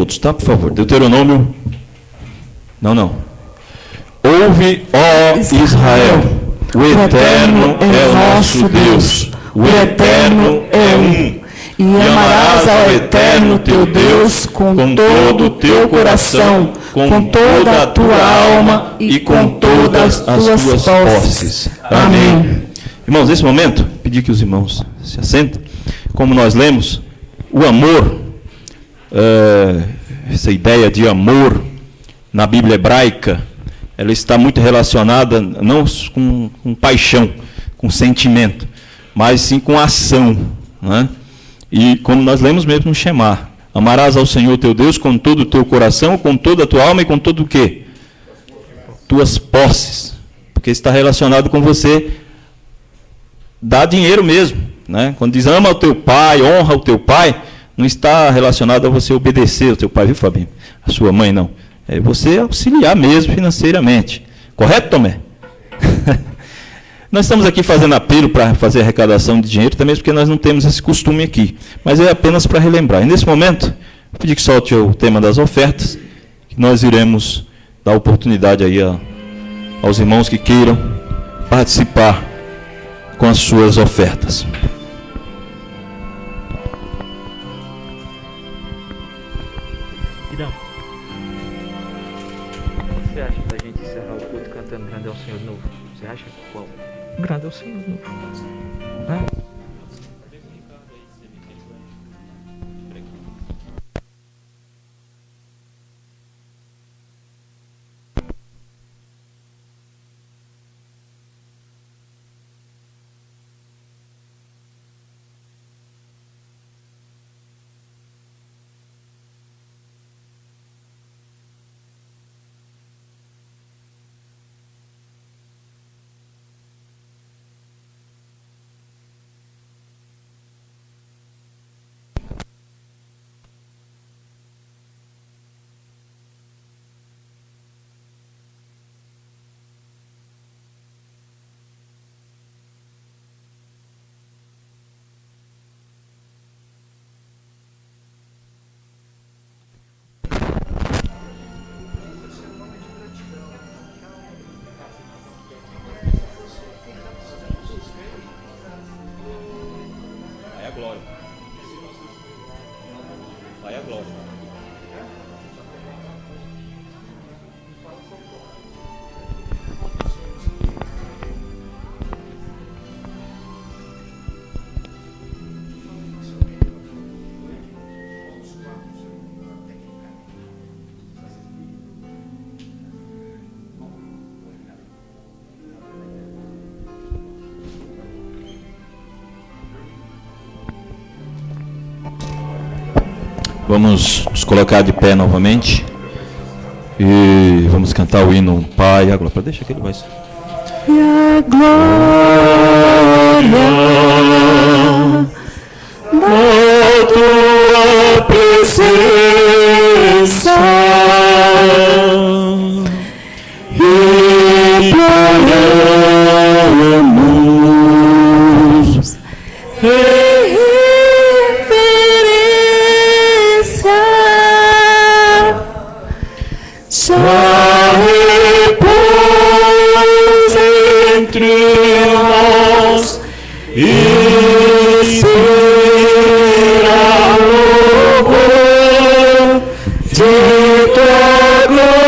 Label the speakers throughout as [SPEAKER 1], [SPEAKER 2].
[SPEAKER 1] todos, tá? Por favor. Deuteronômio. Não. Ouve, ó Israel, o Eterno é o nosso Deus, o Eterno é um.
[SPEAKER 2] E amarás ao Eterno teu Deus com todo o teu coração, com toda a tua alma e com todas as tuas posses. Amém.
[SPEAKER 1] Irmãos, nesse momento, pedir que os irmãos se assentem. Como nós lemos, o amor, essa ideia de amor na Bíblia hebraica, ela está muito relacionada não com paixão, com sentimento, mas sim com ação, né? E como nós lemos mesmo no Shemá, amarás ao Senhor teu Deus com todo o teu coração, com toda a tua alma e com todo o quê? Tuas posses, porque está relacionado com você dar dinheiro mesmo, né? Quando diz ama o teu pai, honra o teu pai, não está relacionado a você obedecer ao teu pai, viu, Fabinho? A sua mãe, não. É você auxiliar mesmo financeiramente. Correto, Tomé? Nós estamos aqui fazendo apelo para fazer arrecadação de dinheiro, também porque nós não temos esse costume aqui. Mas é apenas para relembrar. E nesse momento, vou pedir que solte o tema das ofertas, que nós iremos dar oportunidade aí aos irmãos que queiram participar com as suas ofertas.
[SPEAKER 3] Você acha da gente encerrar o culto cantando Grande é o Senhor de novo? Você acha qual? Grande é o Senhor de novo.
[SPEAKER 1] Vai a glória. Vamos nos colocar de pé novamente e vamos cantar o hino Pai, a glória. Deixa que ele vai.
[SPEAKER 2] E a glória da tua presença imploramos já repousa entre nós e inspira louvor de tua glória.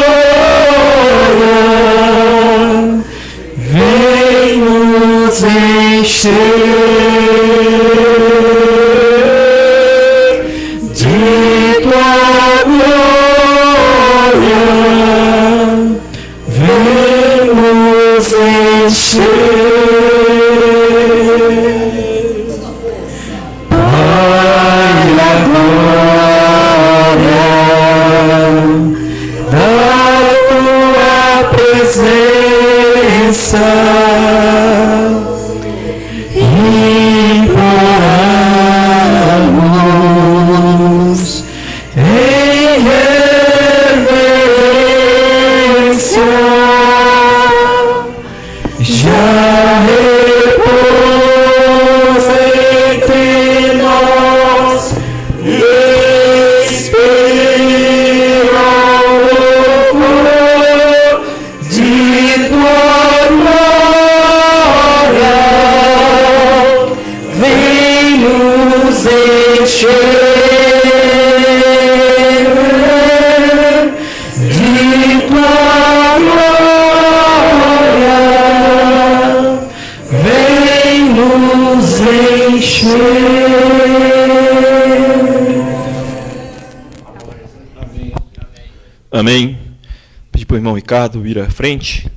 [SPEAKER 2] Vem nos encher de tua glória. Vem nos encher, Pai da glória, da tua presença, imploramos em reverência. Já repousa
[SPEAKER 1] Amém. Pedir para o irmão Ricardo vir à frente.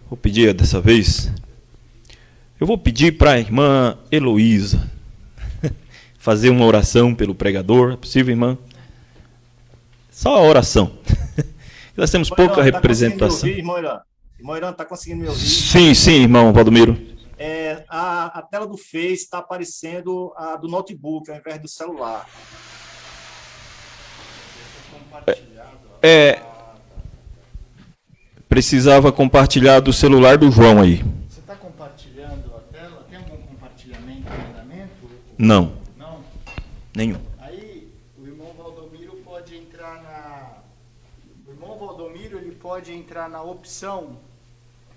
[SPEAKER 1] Vou pedir dessa vez. Eu vou pedir para a irmã Heloísa fazer uma oração pelo pregador. É possível, irmã? Só a oração. Nós temos pouca representação.
[SPEAKER 4] Irmão Irã, está conseguindo me ouvir?
[SPEAKER 1] Sim, irmão Valdomiro.
[SPEAKER 4] A tela do Face está aparecendo a do notebook ao invés do celular.
[SPEAKER 1] Precisava compartilhar do celular do João aí.
[SPEAKER 5] Você está compartilhando a tela? Tem algum compartilhamento em andamento?
[SPEAKER 1] Não.
[SPEAKER 5] Não?
[SPEAKER 1] Nenhum.
[SPEAKER 5] Aí o irmão Valdomiro pode entrar na... O irmão Valdomiro ele pode entrar na opção,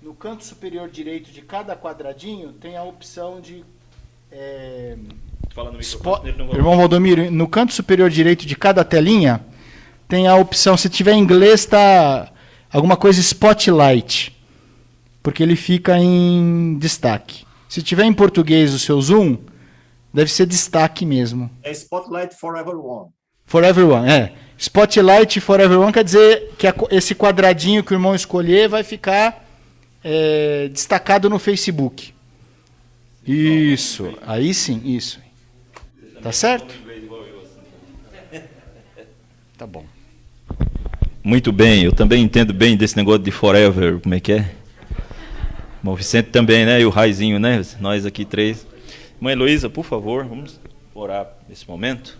[SPEAKER 5] no canto superior direito de cada quadradinho, tem a opção de...
[SPEAKER 1] Fala no microfone.
[SPEAKER 5] Irmão Valdomiro, no canto superior direito de cada telinha, tem a opção, se tiver em inglês, está alguma coisa Spotlight, porque ele fica em destaque. Se tiver em português o seu Zoom, deve ser destaque mesmo.
[SPEAKER 4] É Spotlight for Everyone.
[SPEAKER 5] For Everyone, Spotlight for Everyone quer dizer que esse quadradinho que o irmão escolher vai ficar destacado no Facebook. Isso, aí sim, isso. Tá certo? Tá bom.
[SPEAKER 1] Muito bem, eu também entendo bem desse negócio de forever, como é que é? O Vicente também, né? E o Raizinho, né? Nós aqui três. Mãe Heloísa, por favor, vamos orar nesse momento.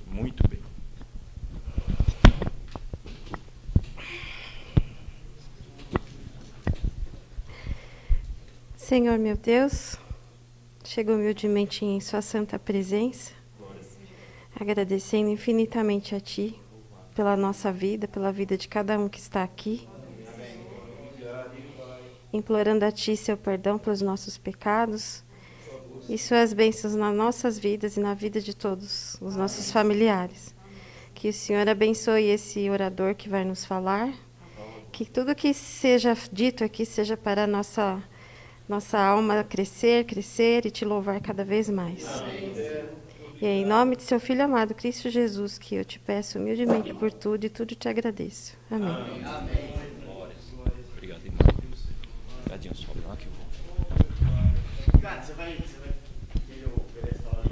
[SPEAKER 1] Muito bem.
[SPEAKER 6] Senhor meu Deus, chego humildemente em sua santa presença, agradecendo infinitamente a Ti, pela nossa vida, pela vida de cada um que está aqui, implorando a Ti seu perdão pelos nossos pecados e suas bênçãos nas nossas vidas e na vida de todos os nossos familiares. Que o Senhor abençoe esse orador que vai nos falar, que tudo que seja dito aqui seja para a nossa alma crescer e Te louvar cada vez mais. E é em nome de seu Filho amado, Cristo Jesus, que eu Te peço humildemente por tudo e tudo Te agradeço. Amém.
[SPEAKER 1] Obrigado, irmão. Obrigadinho, sobe lá que eu vou.
[SPEAKER 5] Ricardo, você vai querer oferecer essa hora?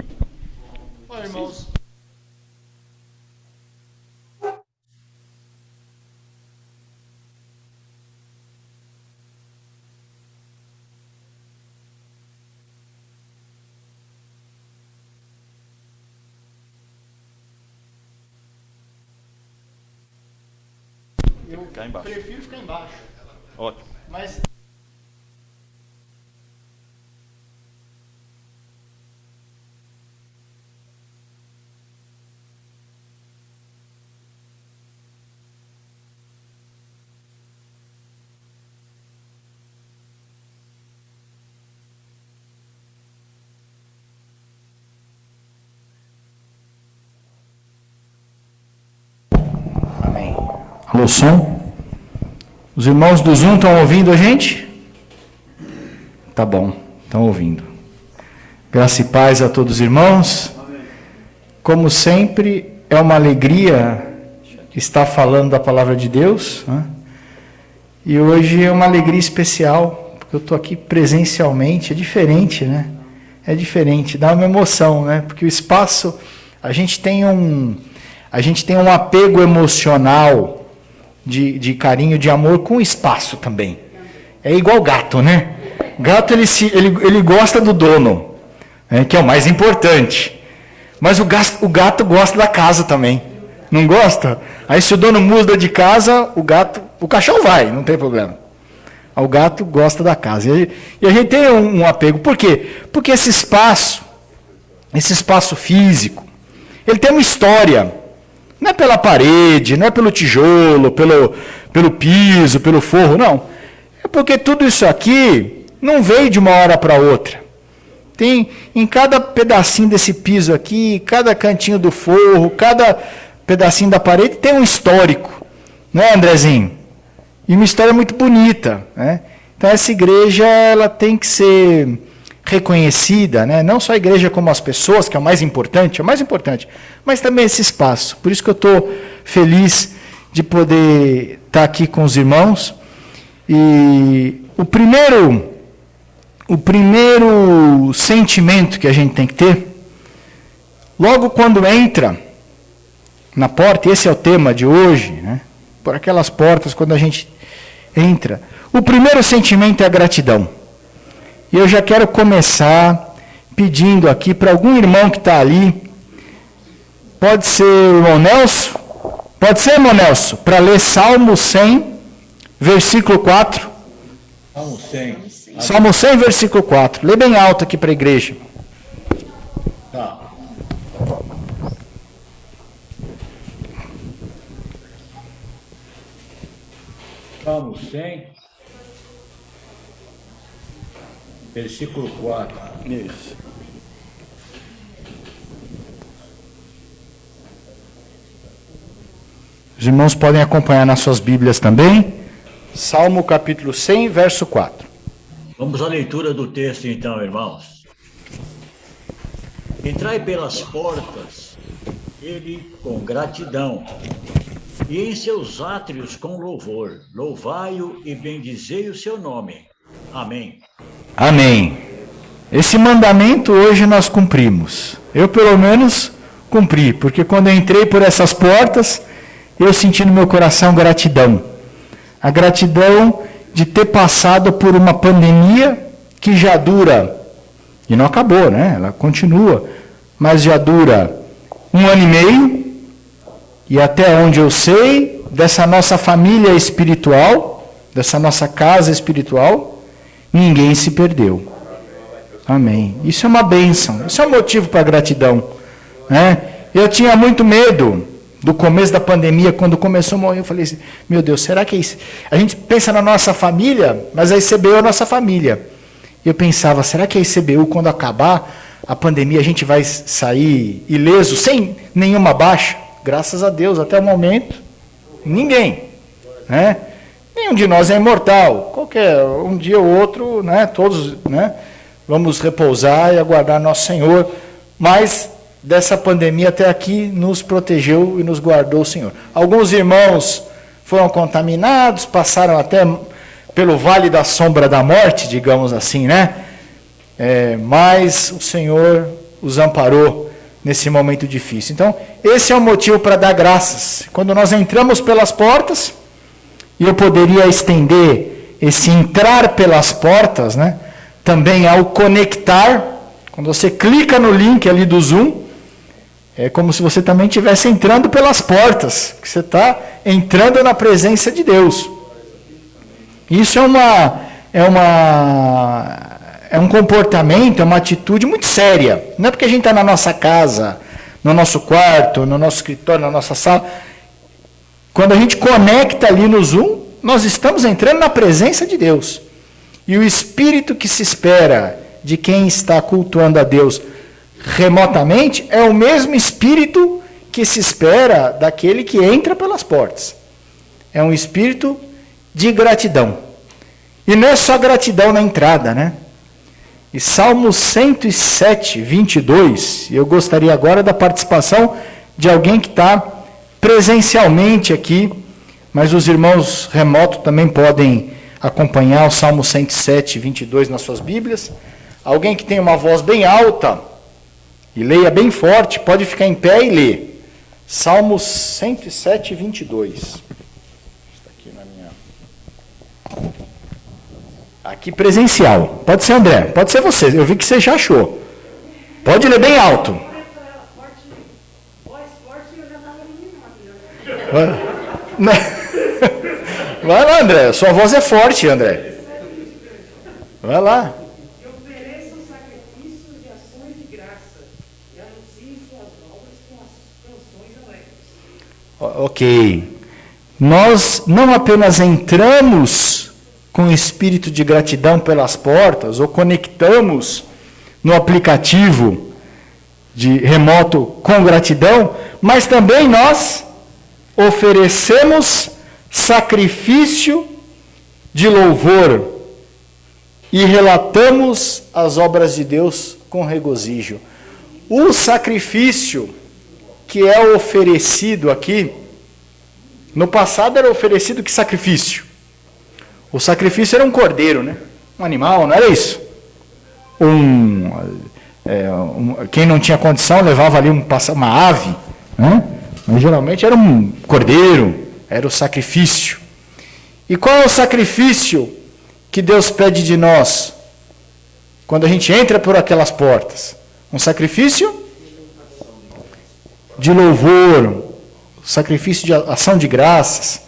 [SPEAKER 5] Olha, irmãos. Eu prefiro ficar embaixo.
[SPEAKER 1] Ótimo.
[SPEAKER 5] Mas... Alô, som? Os irmãos do Zoom estão ouvindo a gente? Tá bom, estão ouvindo. Graça e paz a todos os irmãos. Como sempre, é uma alegria estar falando da palavra de Deus, né? E hoje é uma alegria especial, porque eu estou aqui presencialmente, é diferente, né? É diferente, dá uma emoção, né? Porque o espaço, a gente tem um apego emocional de carinho, de amor com o espaço também. É igual gato, né? Gato, ele gosta do dono, né, que é o mais importante. Mas o gato gosta da casa também. Não gosta? Aí se o dono muda de casa, o cachorro vai, não tem problema. O gato gosta da casa. E a gente tem um apego. Por quê? Porque esse espaço físico, ele tem uma história. Não é pela parede, não é pelo tijolo, pelo piso, pelo forro, não. É porque tudo isso aqui não veio de uma hora para outra. Tem em cada pedacinho desse piso aqui, cada cantinho do forro, cada pedacinho da parede tem um histórico. Não é, Andrezinho? E uma história muito bonita, né? Então essa igreja ela tem que ser reconhecida, né? Não só a igreja como as pessoas, que é o mais importante, mas também esse espaço. Por isso que eu estou feliz de poder estar aqui com os irmãos. E o primeiro sentimento que a gente tem que ter, logo quando entra na porta, e esse é o tema de hoje, né? Por aquelas portas, quando a gente entra, o primeiro sentimento é a gratidão. E eu já quero começar pedindo aqui para algum irmão que está ali, pode ser o irmão Nelson, para ler Salmo 100, versículo 4.
[SPEAKER 7] Salmo 100.
[SPEAKER 5] Salmo 100, versículo 4. Lê bem alto aqui para a igreja.
[SPEAKER 7] Tá. Salmo 100, versículo 4.
[SPEAKER 5] Isso. Os irmãos podem acompanhar nas suas Bíblias também. Salmo capítulo 100, verso 4.
[SPEAKER 7] Vamos à leitura do texto então, irmãos. Entrai pelas portas, ele com gratidão, e em seus átrios com louvor. Louvai-o e bendizei o seu nome. Amém.
[SPEAKER 5] Amém. Esse mandamento hoje nós cumprimos. Eu, pelo menos, cumpri, porque quando eu entrei por essas portas, eu senti no meu coração gratidão. A gratidão de ter passado por uma pandemia que já dura, e não acabou, né? Ela continua, mas já dura 1 ano e meio, e até onde eu sei, dessa nossa família espiritual, dessa nossa casa espiritual, ninguém se perdeu. Amém. Isso é uma bênção, isso é um motivo para gratidão, né? Eu tinha muito medo do começo da pandemia, quando começou a morrer, eu falei assim, meu Deus, será que é isso? A gente pensa na nossa família, mas a ICBU é a nossa família. Eu pensava, será que a ICBU, quando acabar a pandemia, a gente vai sair ileso, sem nenhuma baixa? Graças a Deus, até o momento, ninguém, né? Nenhum de nós é imortal. Qualquer um dia ou outro, né? Todos, né? Vamos repousar e aguardar nosso Senhor. Mas dessa pandemia até aqui nos protegeu e nos guardou o Senhor. Alguns irmãos foram contaminados, passaram até pelo vale da sombra da morte, digamos assim, né? Mas o Senhor os amparou nesse momento difícil. Então, esse é o motivo para dar graças. Quando nós entramos pelas portas, e eu poderia estender esse entrar pelas portas, né? Também ao conectar, quando você clica no link ali do Zoom, é como se você também estivesse entrando pelas portas, que você está entrando na presença de Deus. Isso é um comportamento, é uma atitude muito séria. Não é porque a gente está na nossa casa, no nosso quarto, no nosso escritório, na nossa sala. Quando a gente conecta ali no Zoom, nós estamos entrando na presença de Deus. E o espírito que se espera de quem está cultuando a Deus remotamente é o mesmo espírito que se espera daquele que entra pelas portas. É um espírito de gratidão. E não é só gratidão na entrada, né? E Salmo 107, 22, eu gostaria agora da participação de alguém que está presencialmente aqui, mas os irmãos remotos também podem acompanhar o Salmo 107, 22 nas suas Bíblias. Alguém que tem uma voz bem alta e leia bem forte, pode ficar em pé e ler. Salmo 107, 22. Está aqui na minha... Aqui presencial. Pode ser André, pode ser você. Eu vi que você já achou. Pode ler bem alto. Vai lá, André. Sua voz é forte, André. Vai lá.
[SPEAKER 8] Que ofereçam sacrifícios de ações de graça e anunciem suas obras com as canções alegres.
[SPEAKER 5] Ok. Nós não apenas entramos com espírito de gratidão pelas portas, ou conectamos no aplicativo de remoto com gratidão, mas também nós oferecemos sacrifício de louvor e relatamos as obras de Deus com regozijo. O sacrifício que é oferecido aqui, no passado era oferecido que sacrifício? O sacrifício era um cordeiro, né? Um animal, não era isso? Quem não tinha condição levava ali uma ave, né? Mas geralmente era um cordeiro, era o sacrifício. E qual é o sacrifício que Deus pede de nós quando a gente entra por aquelas portas? Um sacrifício de louvor, sacrifício de ação de graças,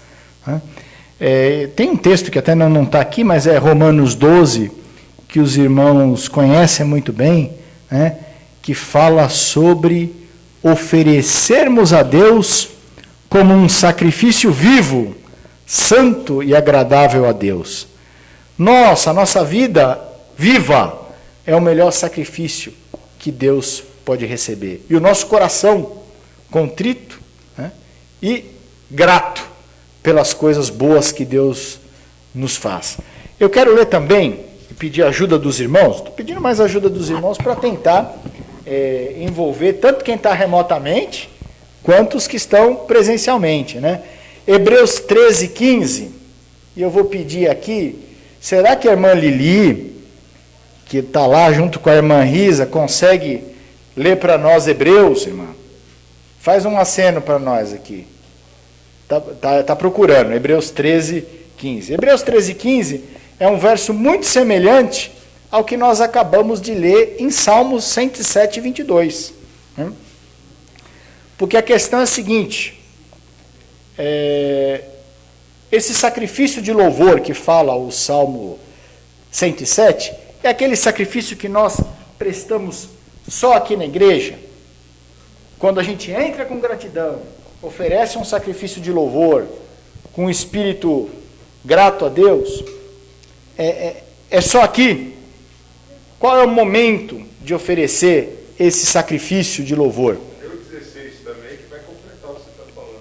[SPEAKER 5] né? Tem um texto que até não está aqui, mas é Romanos 12, que os irmãos conhecem muito bem, né? Que fala sobre oferecermos a Deus como um sacrifício vivo, santo e agradável a Deus. A nossa vida viva é o melhor sacrifício que Deus pode receber. E o nosso coração contrito, né, e grato pelas coisas boas que Deus nos faz. Eu quero ler também e pedir a ajuda dos irmãos. Estou pedindo mais ajuda dos irmãos para tentar envolver tanto quem está remotamente quanto os que estão presencialmente, né? Hebreus 13, 15, e eu vou pedir aqui, será que a irmã Lili, que está lá junto com a irmã Risa, consegue ler para nós Hebreus, irmã? Faz um aceno para nós aqui. Tá procurando, Hebreus 13, 15. Hebreus 13, 15 é um verso muito semelhante ao que nós acabamos de ler em Salmos 107, 22. Né? Porque a questão é a seguinte, esse sacrifício de louvor que fala o Salmo 107, é aquele sacrifício que nós prestamos só aqui na igreja, quando a gente entra com gratidão, oferece um sacrifício de louvor, com um espírito grato a Deus, é só aqui? Qual é o momento de oferecer esse sacrifício de louvor?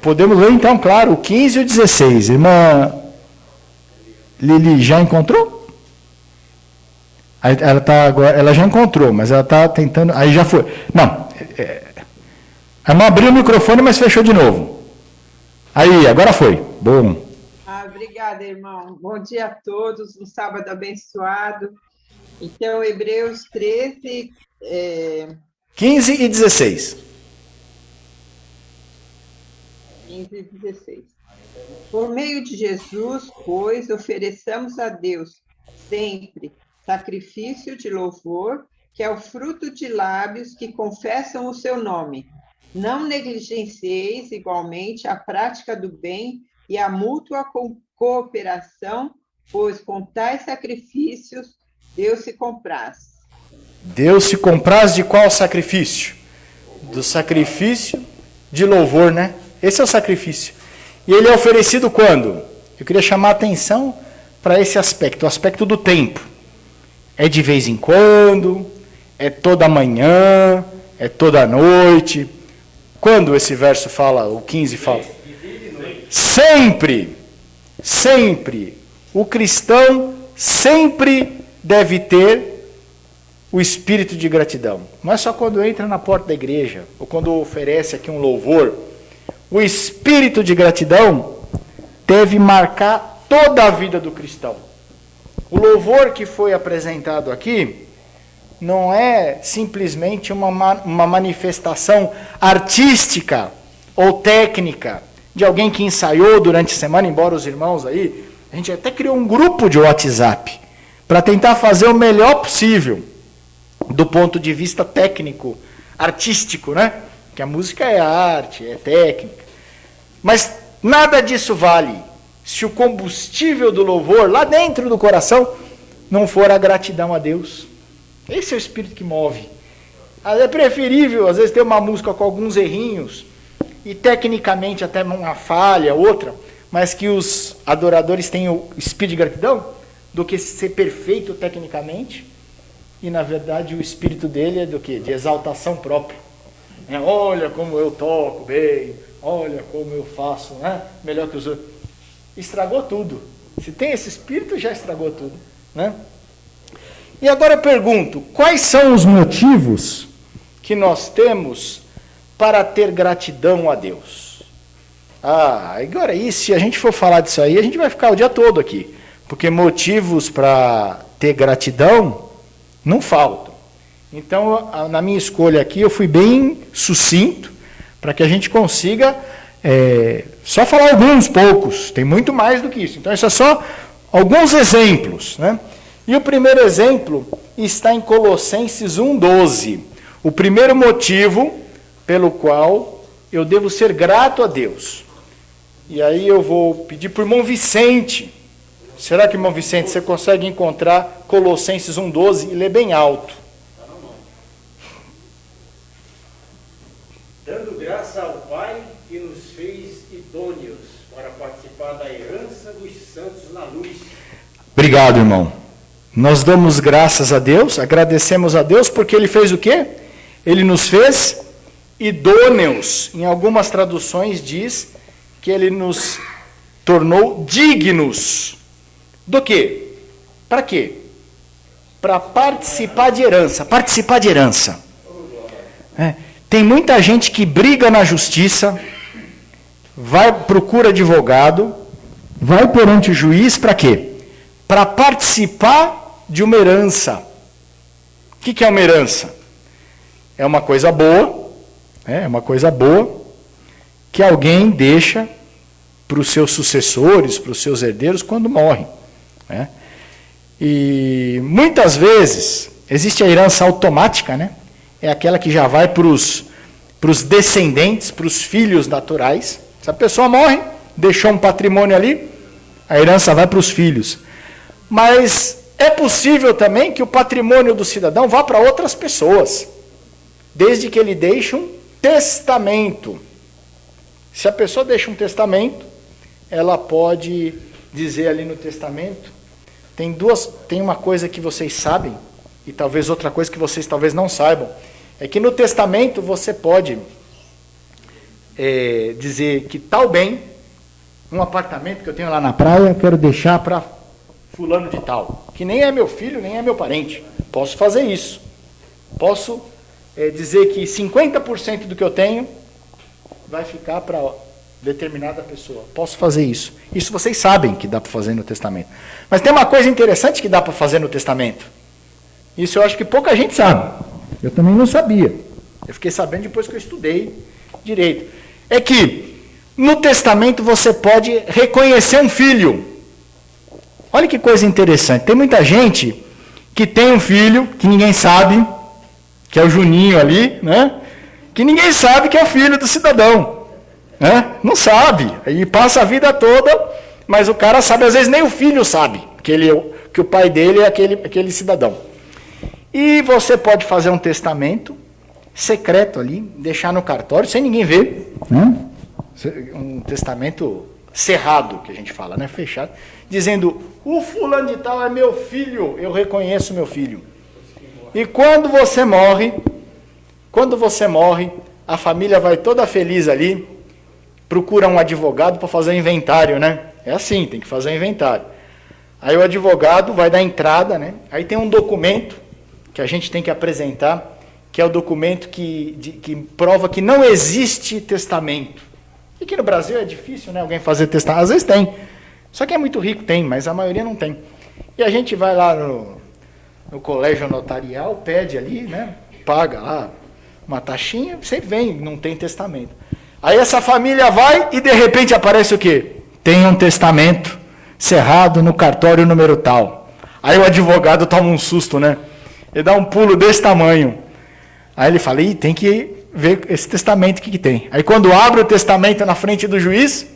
[SPEAKER 5] Podemos ler então, claro, o 15 e o 16. Irmã Lili, já encontrou? Ela já encontrou, mas ela está tentando... Aí já foi. Não. A irmã abriu o microfone, mas fechou de novo. Aí, agora foi. Bom.
[SPEAKER 9] Obrigada, irmão. Bom dia a todos. Um sábado abençoado. Então, Hebreus 13...
[SPEAKER 5] 15 e 16.
[SPEAKER 9] 15 e 16. Por meio de Jesus, pois, ofereçamos a Deus sempre sacrifício de louvor, que é o fruto de lábios que confessam o seu nome. Não negligencieis igualmente a prática do bem e a mútua cooperação, pois com tais sacrifícios Deus se compraz.
[SPEAKER 5] Deus se compraz de qual sacrifício? Do sacrifício de louvor, né? Esse é o sacrifício. E ele é oferecido quando? Eu queria chamar a atenção para esse aspecto, o aspecto do tempo. É de vez em quando, é toda manhã, é toda noite. Quando esse verso fala, o 15 fala? Sempre, sempre. O cristão sempre deve ter o espírito de gratidão. Não é só quando entra na porta da igreja, ou quando oferece aqui um louvor. O espírito de gratidão deve marcar toda a vida do cristão. O louvor que foi apresentado aqui não é simplesmente uma manifestação artística ou técnica de alguém que ensaiou durante a semana, embora os irmãos aí, a gente até criou um grupo de WhatsApp para tentar fazer o melhor possível do ponto de vista técnico, artístico, né? Que a música é arte, é técnica. Mas nada disso vale se o combustível do louvor, lá dentro do coração, não for a gratidão a Deus. Esse é o espírito que move. É preferível, às vezes, ter uma música com alguns errinhos, e tecnicamente até uma falha, outra, mas que os adoradores tenham o espírito de gratidão, do que ser perfeito tecnicamente, e na verdade o espírito dele é do quê? De exaltação própria. Olha como eu toco bem, olha como eu faço, né? Melhor que os outros. Estragou tudo. Se tem esse espírito, já estragou tudo, né? E agora eu pergunto, quais são os motivos que nós temos para ter gratidão a Deus? Agora aí, se a gente for falar disso aí, a gente vai ficar o dia todo aqui. Porque motivos para ter gratidão não faltam. Então, na minha escolha aqui, eu fui bem sucinto, para que a gente consiga só falar alguns poucos. Tem muito mais do que isso. Então, isso é só alguns exemplos, né? E o primeiro exemplo está em Colossenses 1,12. O primeiro motivo pelo qual eu devo ser grato a Deus. E aí eu vou pedir para o irmão Vicente. Será que, irmão Vicente, você consegue encontrar Colossenses 1,12 e ler bem alto?
[SPEAKER 10] Dando graça ao Pai que nos fez idôneos para participar da herança dos santos na luz.
[SPEAKER 5] Obrigado, irmão. Nós damos graças a Deus, agradecemos a Deus, porque Ele fez o quê? Ele nos fez idôneos. Em algumas traduções diz que Ele nos tornou dignos. Do quê? Para quê? Para participar de herança. Participar de herança. Tem muita gente que briga na justiça, procura advogado, vai perante o juiz para quê? Para participar de uma herança. O que é uma herança? É uma coisa boa, uma coisa boa que alguém deixa para os seus sucessores, para os seus herdeiros quando morrem. E muitas vezes existe a herança automática, né? É aquela que já vai para os descendentes, para os filhos naturais. Se a pessoa morre, deixou um patrimônio ali, a herança vai para os filhos. Mas é possível também que o patrimônio do cidadão vá para outras pessoas, desde que ele deixe um testamento. Se a pessoa deixa um testamento, ela pode dizer ali no testamento, tem uma coisa que vocês sabem, e talvez outra coisa que vocês talvez não saibam, é que no testamento você pode dizer que tal bem, um apartamento que eu tenho lá na praia, eu quero deixar para fulano de tal, que nem é meu filho, nem é meu parente. Posso fazer isso. Posso dizer que 50% do que eu tenho vai ficar para determinada pessoa. Posso fazer isso. Isso vocês sabem que dá para fazer no testamento. Mas tem uma coisa interessante que dá para fazer no testamento. Isso eu acho que pouca gente sabe. Eu também não sabia. Eu fiquei sabendo depois que eu estudei direito. É que no testamento você pode reconhecer um filho. Olha que coisa interessante. Tem muita gente que tem um filho que ninguém sabe, que é o Juninho ali, né? Que ninguém sabe que é o filho do cidadão. Né? Não sabe. Aí passa a vida toda, mas o cara sabe, às vezes nem o filho sabe que o pai dele é aquele cidadão. E você pode fazer um testamento secreto ali, deixar no cartório, sem ninguém ver. Né? Um testamento cerrado, que a gente fala, né? Fechado. Dizendo, o fulano de tal é meu filho, eu reconheço meu filho. E quando você morre, a família vai toda feliz ali, procura um advogado para fazer o inventário, né? É assim, tem que fazer o inventário. Aí o advogado vai dar entrada, né? Aí tem um documento que a gente tem que apresentar, que é o documento que prova que não existe testamento. E aqui no Brasil é difícil, né? Alguém fazer testamento. Às vezes tem. Só que é muito rico, tem, mas a maioria não tem. E a gente vai lá no colégio notarial, pede ali, né? Paga lá uma taxinha, sempre vem, não tem testamento. Aí essa família vai e de repente aparece o quê? Tem um testamento cerrado no cartório número tal. Aí o advogado toma um susto, né? Ele dá um pulo desse tamanho. Aí ele fala, tem que ver esse testamento, o que tem. Aí quando abre o testamento na frente do juiz,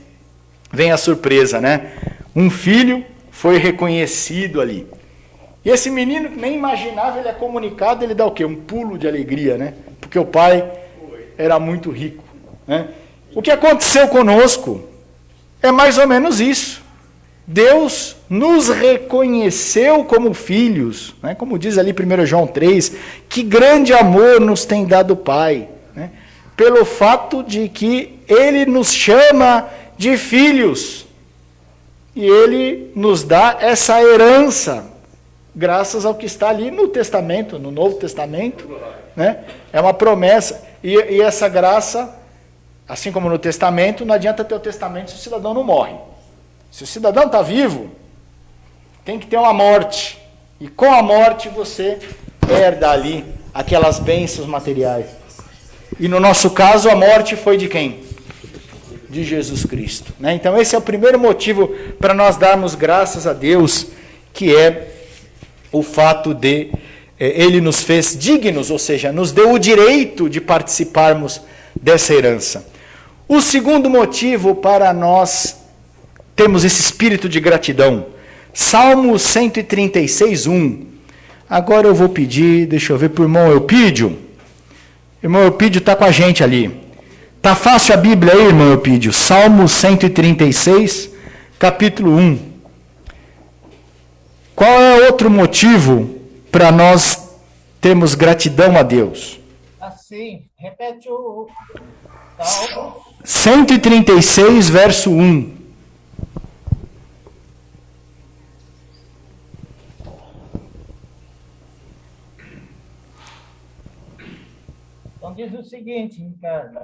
[SPEAKER 5] vem a surpresa, né? Um filho foi reconhecido ali. E esse menino, nem imaginava, ele é comunicado, ele dá o quê? Um pulo de alegria, né? Porque o pai era muito rico. Né? O que aconteceu conosco é mais ou menos isso. Deus nos reconheceu como filhos, né? Como diz ali 1 João 3, que grande amor nos tem dado o Pai, né? Pelo fato de que Ele nos chama de filhos, e Ele nos dá essa herança, graças ao que está ali no Testamento, no Novo Testamento, né? É uma promessa. E essa graça, assim como no Testamento, não adianta ter o Testamento se o cidadão não morre. Se o cidadão está vivo, tem que ter uma morte. E com a morte você herda ali aquelas bênçãos materiais. E no nosso caso, a morte foi de quem? De Jesus Cristo, né? Então esse é o primeiro motivo para nós darmos graças a Deus, que é o fato de Ele nos fez dignos, ou seja, nos deu o direito de participarmos dessa herança. O segundo motivo para nós termos esse espírito de gratidão, Salmo 136, 1. Agora eu vou pedir, deixa eu ver, para o irmão Eupídio. Irmão Eupídio está com a gente ali. Está fácil a Bíblia aí, irmão Eupídio? Salmo 136, capítulo 1. Qual é outro motivo para nós termos gratidão a Deus?
[SPEAKER 8] Assim, repete o Salmo.
[SPEAKER 5] 136, verso 1.
[SPEAKER 8] Então diz o seguinte, Ricardo.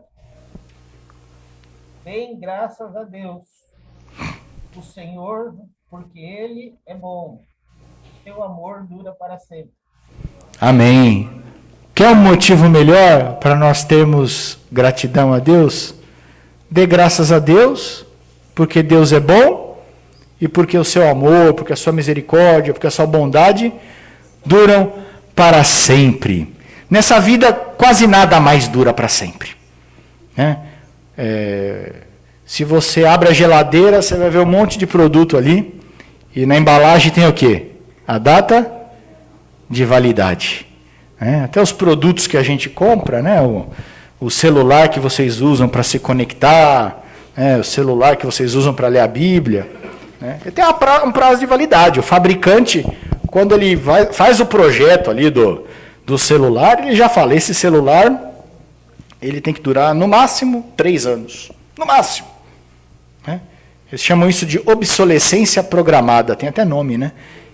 [SPEAKER 8] Bem, graças a Deus, o Senhor, porque Ele é bom. Seu amor dura para sempre.
[SPEAKER 5] Amém. Quer um motivo melhor para nós termos gratidão a Deus? Dê graças a Deus, porque Deus é bom, e porque o seu amor, porque a sua misericórdia, porque a sua bondade duram para sempre. Nessa vida, quase nada mais dura para sempre, né? Se você abre a geladeira, você vai ver um monte de produto ali, e na embalagem tem o quê? A data de validade, né? Até os produtos que a gente compra, né? O celular que vocês usam para se conectar, né? O celular que vocês usam para ler a Bíblia, né? Ele tem um prazo de validade. O fabricante, quando ele faz o projeto ali do celular, ele já fala, esse celular ele tem que durar no máximo 3 anos. No máximo, né? Eles chamam isso de obsolescência programada, tem até nome, né?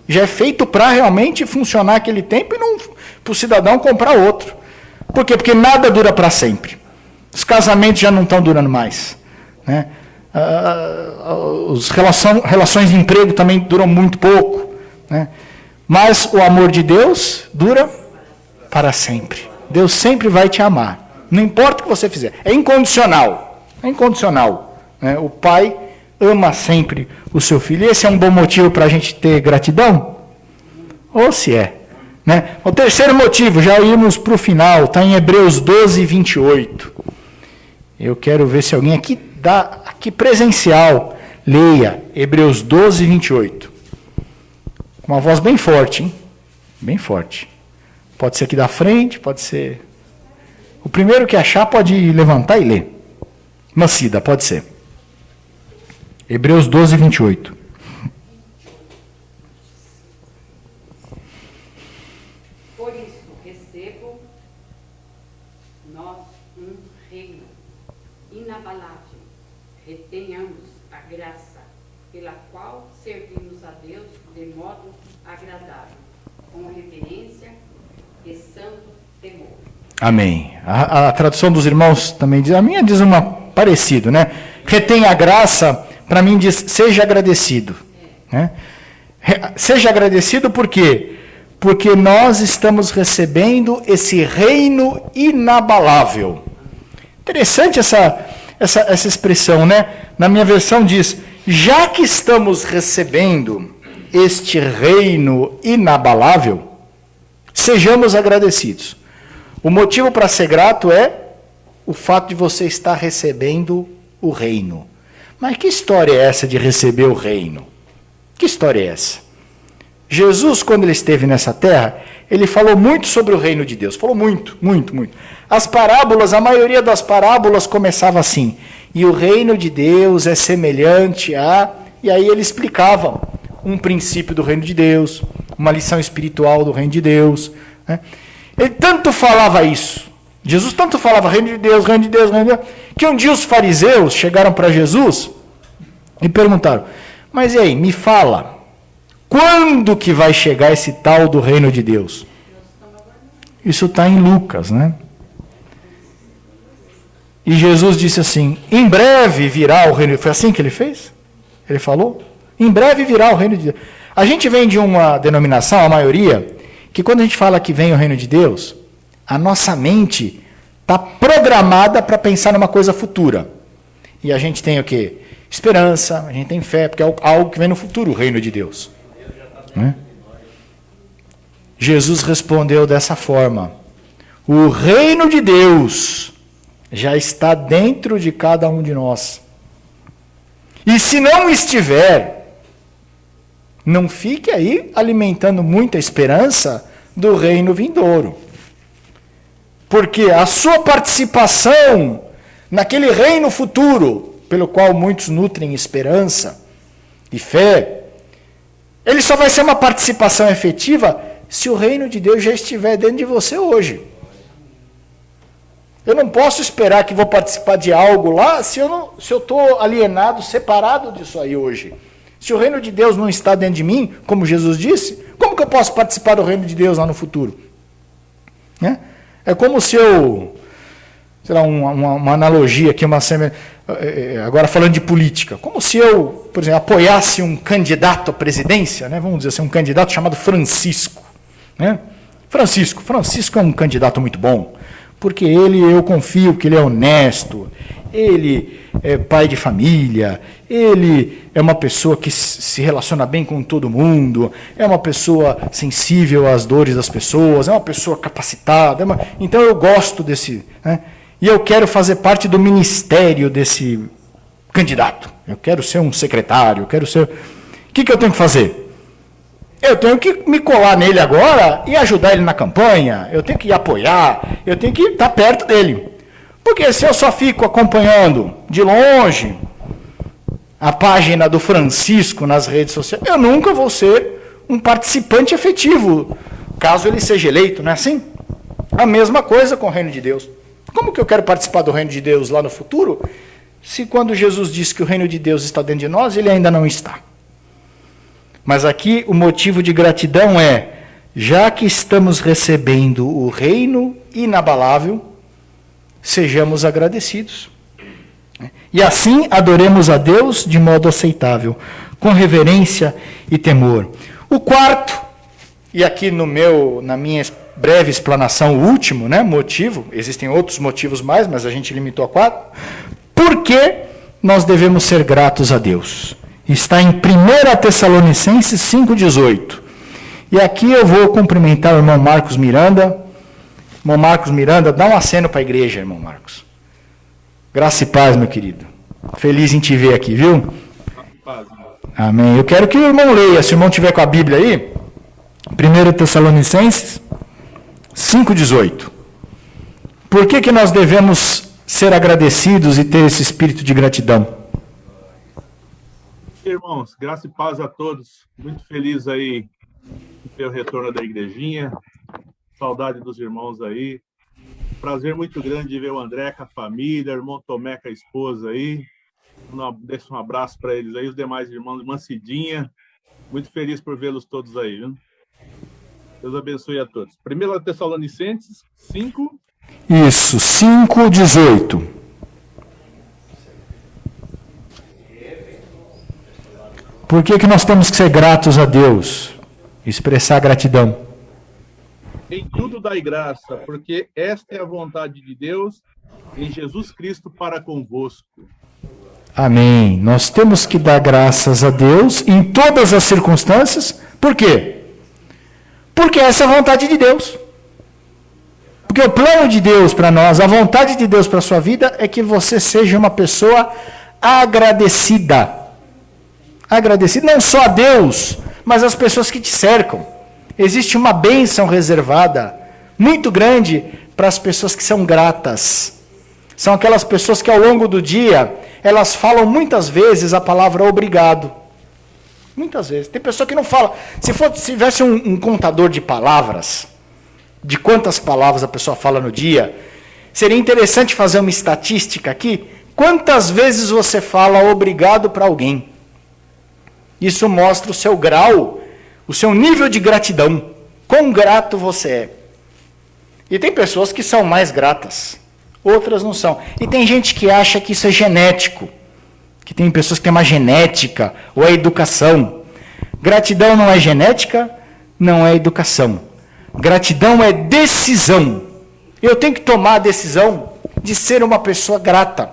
[SPEAKER 5] Já é feito para realmente funcionar aquele tempo e não para o cidadão comprar outro. Por quê? Porque nada dura para sempre. Os casamentos já não estão durando mais, né? As relações de emprego também duram muito pouco, né? Mas o amor de Deus dura para sempre. Deus sempre vai te amar. Não importa o que você fizer. É incondicional. É incondicional, né? O pai ama sempre o seu filho. Esse é um bom motivo para a gente ter gratidão? Ou se é, né? O terceiro motivo, já íamos para o final, está em Hebreus 12, 28. Eu quero ver se alguém aqui presencial, leia Hebreus 12, 28. Com uma voz bem forte, hein? Bem forte. Pode ser aqui da frente, pode ser... O primeiro que achar pode levantar e ler. Mancida, pode ser. Hebreus 12, 28.
[SPEAKER 11] Por isso recebo nós um reino inabalável. Retenhamos a graça pela qual servimos a Deus de modo agradável, com reverência e santo temor.
[SPEAKER 5] Amém. A tradução dos irmãos também diz, a minha diz uma parecido, né? Retém a graça, para mim diz, seja agradecido. Né? Seja agradecido por quê? Porque nós estamos recebendo esse reino inabalável. Interessante essa expressão, né? Na minha versão diz, já que estamos recebendo este reino inabalável, sejamos agradecidos. O motivo para ser grato é o fato de você estar recebendo o reino. Mas que história é essa de receber o reino? Que história é essa? Jesus, quando ele esteve nessa terra, ele falou muito sobre o reino de Deus. Falou muito, muito, muito. As parábolas, a maioria das parábolas começava assim. E o reino de Deus é semelhante a... E aí ele explicava um princípio do reino de Deus, uma lição espiritual do reino de Deus, né? Ele tanto falava isso, Jesus tanto falava reino de Deus, reino de Deus, reino de Deus, que um dia os fariseus chegaram para Jesus e perguntaram, mas e aí, me fala, Quando que vai chegar esse tal do reino de Deus? Isso está em Lucas, né? E Jesus disse assim, em breve virá o reino de Deus. Foi assim que ele fez? Ele falou? Em breve virá o reino de Deus. A gente vem de uma denominação, a maioria, que quando a gente fala que vem o reino de Deus, a nossa mente está programada para pensar numa coisa futura. E a gente tem o quê? Esperança, a gente tem fé, porque é algo que vem no futuro, o reino de Deus. Né? Jesus respondeu dessa forma, o reino de Deus já está dentro de cada um de nós. E se não estiver, não fique aí alimentando muita esperança do reino vindouro. Porque a sua participação naquele reino futuro, pelo qual muitos nutrem esperança e fé, ele só vai ser uma participação efetiva se o reino de Deus já estiver dentro de você hoje. Eu não posso esperar que vou participar de algo lá se eu estou alienado, separado disso aí hoje. Se o reino de Deus não está dentro de mim, como Jesus disse, como que eu posso participar do reino de Deus lá no futuro? É como se eu, sei lá, uma analogia aqui, agora falando de política, como se eu, por exemplo, apoiasse um candidato à presidência, né? Vamos dizer assim, um candidato chamado Francisco. Né? Francisco é um candidato muito bom, porque eu confio que ele é honesto, ele é pai de família, ele é uma pessoa que se relaciona bem com todo mundo, é uma pessoa sensível às dores das pessoas, é uma pessoa capacitada. Então eu gosto desse... Né? E eu quero fazer parte do ministério desse candidato. Eu quero ser um secretário, eu quero ser... O que eu tenho que fazer? Eu tenho que me colar nele agora e ajudar ele na campanha, eu tenho que apoiar, eu tenho que estar perto dele. Porque se eu só fico acompanhando de longe a página do Francisco nas redes sociais, eu nunca vou ser um participante efetivo, caso ele seja eleito, não é assim? A mesma coisa com o reino de Deus. Como que eu quero participar do reino de Deus lá no futuro, se quando Jesus disse que o reino de Deus está dentro de nós, ele ainda não está? Mas aqui o motivo de gratidão é, já que estamos recebendo o reino inabalável, sejamos agradecidos. E assim adoremos a Deus de modo aceitável, com reverência e temor. O quarto, e aqui na minha breve explanação, o último, né, motivo, existem outros motivos mais, mas a gente limitou a 4, por que nós devemos ser gratos a Deus? Está em 1 Tessalonicenses 5,18. E aqui eu vou cumprimentar o irmão Marcos Miranda. Irmão Marcos Miranda, dá um aceno para a igreja, irmão Marcos. Graça e paz, meu querido. Feliz em te ver aqui, viu? Amém. Eu quero que o irmão leia, se o irmão tiver com a Bíblia aí, 1 Tessalonicenses 5,18. Por que nós devemos ser agradecidos e ter esse espírito de gratidão?
[SPEAKER 12] Irmãos, graça e paz a todos. Muito feliz aí pelo retorno da igrejinha. Saudade dos irmãos aí. Prazer muito grande de ver o André com a família, o irmão Tomé com a esposa aí. Deixa um abraço para eles aí, os demais irmãos, Mancidinha. Muito feliz por vê-los todos aí, viu? Deus abençoe a todos. 1 Tessalonicenses 5.
[SPEAKER 5] Isso, 5,18. Por que nós temos que ser gratos a Deus? Expressar gratidão.
[SPEAKER 12] Em tudo dai graça, porque esta é a vontade de Deus em Jesus Cristo para convosco.
[SPEAKER 5] Amém. Nós temos que dar graças a Deus em todas as circunstâncias. Por quê? Porque essa é a vontade de Deus. Porque o plano de Deus para nós, a vontade de Deus para a sua vida é que você seja uma pessoa agradecida. Agradecido não só a Deus, mas às pessoas que te cercam. Existe uma bênção reservada, muito grande, para as pessoas que são gratas. São aquelas pessoas que ao longo do dia, elas falam muitas vezes a palavra obrigado. Muitas vezes. Tem pessoa que não fala. Se tivesse um contador de palavras, de quantas palavras a pessoa fala no dia, seria interessante fazer uma estatística aqui. Quantas vezes você fala obrigado para alguém? Isso mostra o seu grau o seu nível de gratidão. Quão grato você é. E tem pessoas que são mais gratas, outras não são. E tem gente que acha que isso é genético, que tem pessoas que têm uma genética, ou é educação. Gratidão não é genética, não é educação. Gratidão é decisão. Eu tenho que tomar a decisão de ser uma pessoa grata.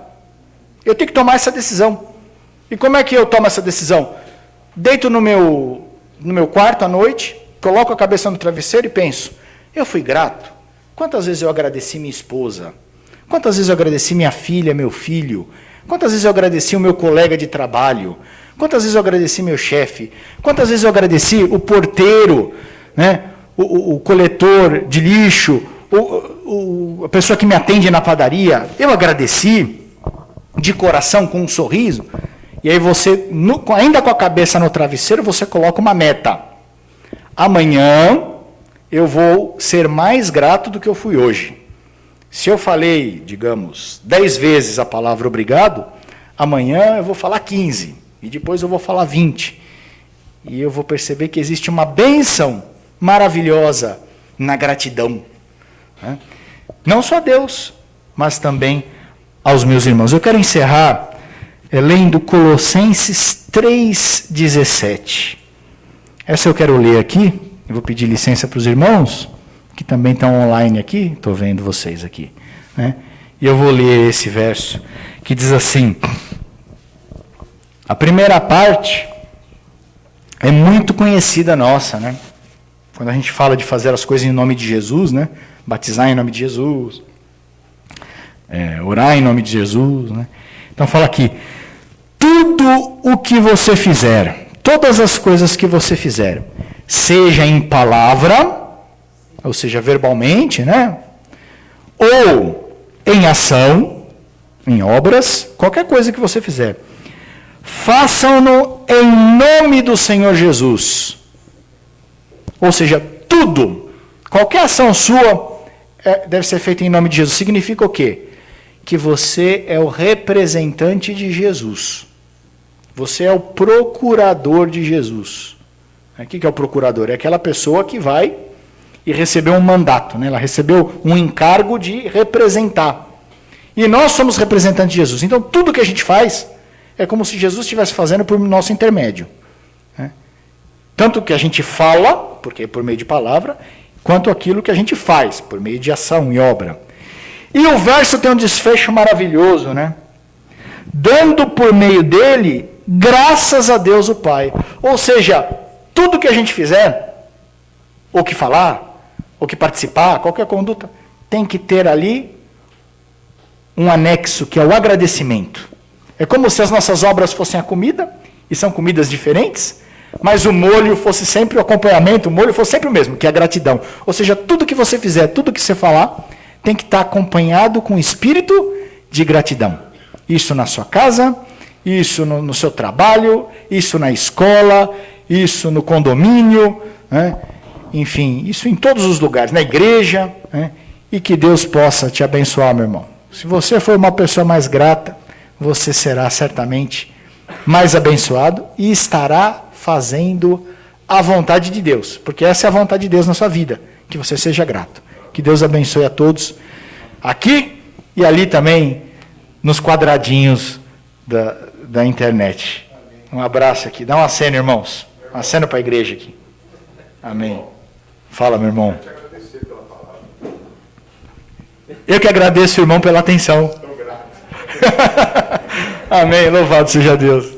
[SPEAKER 5] Eu tenho que tomar essa decisão. E como é que eu tomo essa decisão? Deito no meu quarto à noite, coloco a cabeça no travesseiro e penso, eu fui grato? Quantas vezes eu agradeci minha esposa? Quantas vezes eu agradeci minha filha, meu filho? Quantas vezes eu agradeci o meu colega de trabalho? Quantas vezes eu agradeci meu chefe? Quantas vezes eu agradeci o porteiro, né? o coletor de lixo, a pessoa que me atende na padaria? Eu agradeci de coração, com um sorriso. E aí você, ainda com a cabeça no travesseiro, você coloca uma meta. Amanhã eu vou ser mais grato do que eu fui hoje. Se eu falei, digamos, 10 vezes a palavra obrigado, amanhã eu vou falar 15. E depois eu vou falar 20. E eu vou perceber que existe uma bênção maravilhosa na gratidão. Né? Não só a Deus, mas também aos meus irmãos. Eu quero encerrar lendo Colossenses 3,17. Essa eu quero ler aqui. Eu vou pedir licença para os irmãos, que também estão online aqui. Estou vendo vocês aqui. Né? E eu vou ler esse verso, que diz assim... A primeira parte é muito conhecida nossa, né? Quando a gente fala de fazer as coisas em nome de Jesus, né? Batizar em nome de Jesus, orar em nome de Jesus, né? Então fala aqui, tudo o que você fizer, todas as coisas que você fizer, seja em palavra, ou seja, verbalmente, né? Ou em ação, em obras, qualquer coisa que você fizer, façam-no em nome do Senhor Jesus. Ou seja, tudo, qualquer ação sua deve ser feita em nome de Jesus. Significa o quê? Que você é o representante de Jesus. Você é o procurador de Jesus. O que é o procurador? É aquela pessoa que vai e recebeu um mandato, né? Ela recebeu um encargo de representar. E nós somos representantes de Jesus. Então, tudo que a gente faz é como se Jesus estivesse fazendo por nosso intermédio. Né? Tanto que a gente fala, porque é por meio de palavra, quanto aquilo que a gente faz, por meio de ação e obra. E o verso tem um desfecho maravilhoso, né? Dando por meio dele, graças a Deus o Pai. Ou seja, tudo que a gente fizer, ou que falar, ou que participar, qualquer conduta, tem que ter ali um anexo, que é o agradecimento. É como se as nossas obras fossem a comida, e são comidas diferentes, mas o molho fosse sempre o acompanhamento, o molho fosse sempre o mesmo, que é a gratidão. Ou seja, tudo que você fizer, tudo que você falar, tem que estar acompanhado com o espírito de gratidão. Isso na sua casa, isso no seu trabalho, isso na escola, isso no condomínio, né? Enfim, isso em todos os lugares, na igreja, né? E que Deus possa te abençoar, meu irmão. Se você for uma pessoa mais grata, você será certamente mais abençoado e estará fazendo a vontade de Deus, porque essa é a vontade de Deus na sua vida, que você seja grato. Que Deus abençoe a todos, aqui e ali também, nos quadradinhos da internet. Um abraço aqui, dá um aceno, irmãos, um aceno para a igreja aqui. Amém. Fala, meu irmão. Eu que agradeço, irmão, pela atenção. Amém, louvado seja Deus.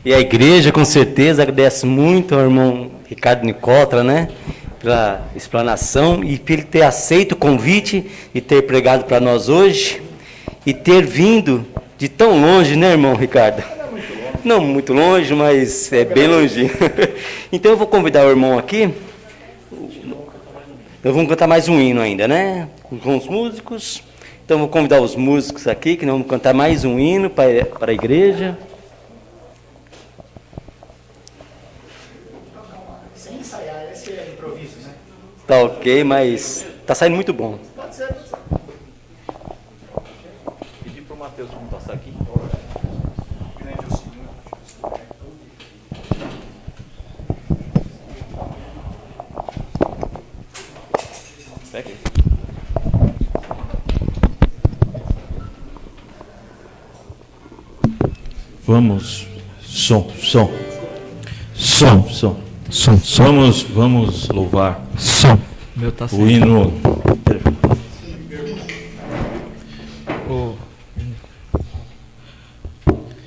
[SPEAKER 13] E a igreja, com certeza, agradece muito ao irmão Ricardo Nicotra, né? Pela explanação e por ele ter aceito o convite e ter pregado para nós hoje e ter vindo de tão longe, né, irmão Ricardo? Não muito longe, mas é bem longe. Então eu vou convidar o irmão aqui. Nós vamos cantar mais um hino ainda, né? Com os músicos. Então eu vou convidar os músicos aqui, que nós vamos cantar mais um hino para a igreja.
[SPEAKER 5] Sem ensaiar, esse é improviso, né?
[SPEAKER 13] Tá ok, mas tá saindo muito bom.
[SPEAKER 5] Pode ser.
[SPEAKER 1] Pedir para o Matheus vamos passar aqui. Vamos, som. Vamos louvar.
[SPEAKER 3] Som. Meu tá
[SPEAKER 1] o hino.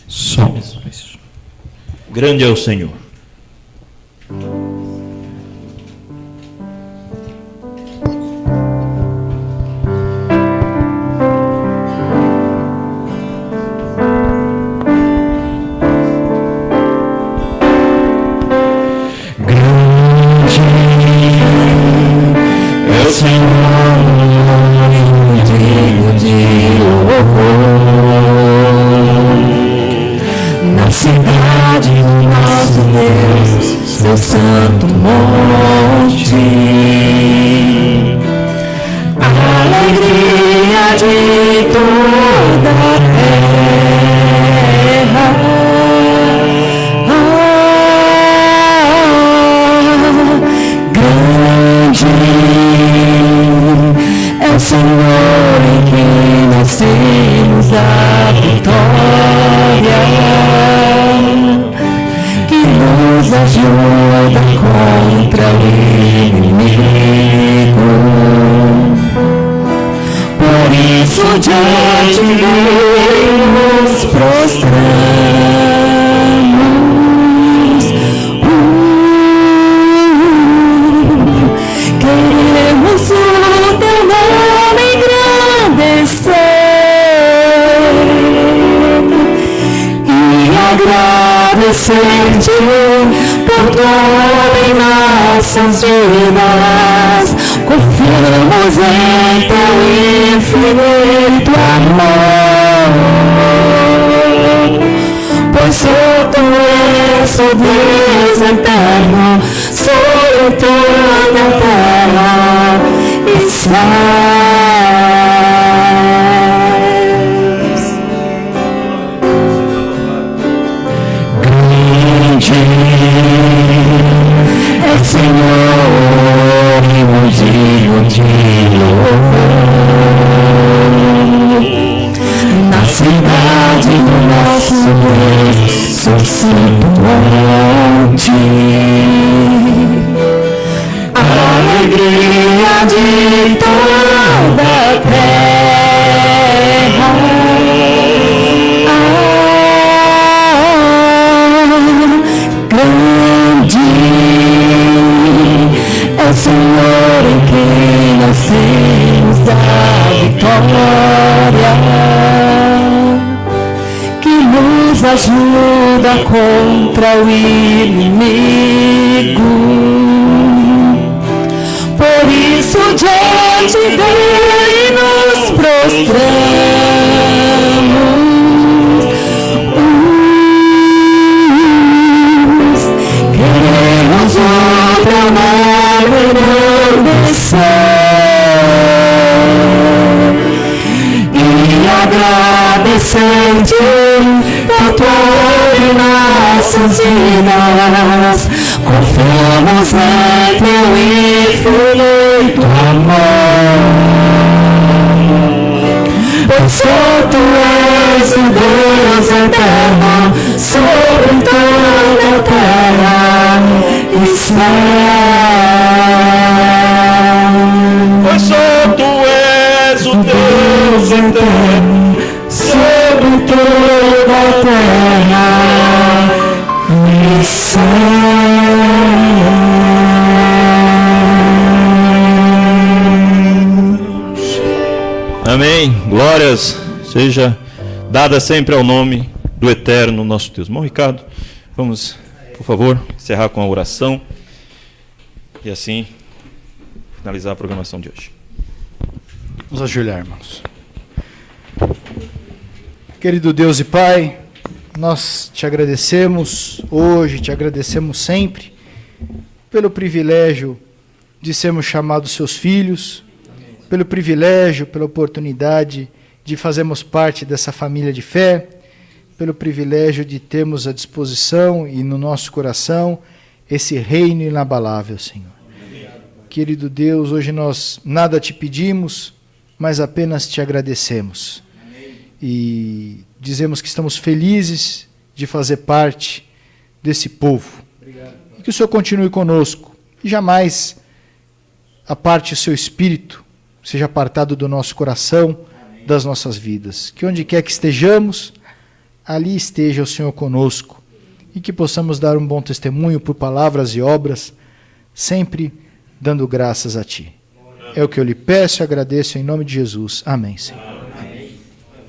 [SPEAKER 3] Som.
[SPEAKER 1] Grande é o Senhor. Amém. Glórias seja dada sempre ao nome do Eterno, nosso Deus. Irmão Ricardo, vamos, por favor, encerrar com a oração e assim finalizar a programação de hoje.
[SPEAKER 5] Vamos ajoelhar, irmãos. Querido Deus e Pai, nós te agradecemos hoje, te agradecemos sempre pelo privilégio de sermos chamados seus filhos, pelo privilégio, pela oportunidade de fazermos parte dessa família de fé, pelo privilégio de termos à disposição e no nosso coração esse reino inabalável, Senhor. querido Deus, hoje nós nada te pedimos, mas apenas te agradecemos. E dizemos que estamos felizes de fazer parte desse povo. E que o Senhor continue conosco e jamais aparte o seu espírito, seja apartado do nosso coração, das nossas vidas. Que onde quer que estejamos, ali esteja o Senhor conosco e que possamos dar um bom testemunho por palavras e obras, sempre dando graças a Ti. É o que eu lhe peço e agradeço em nome de Jesus. Amém, Senhor.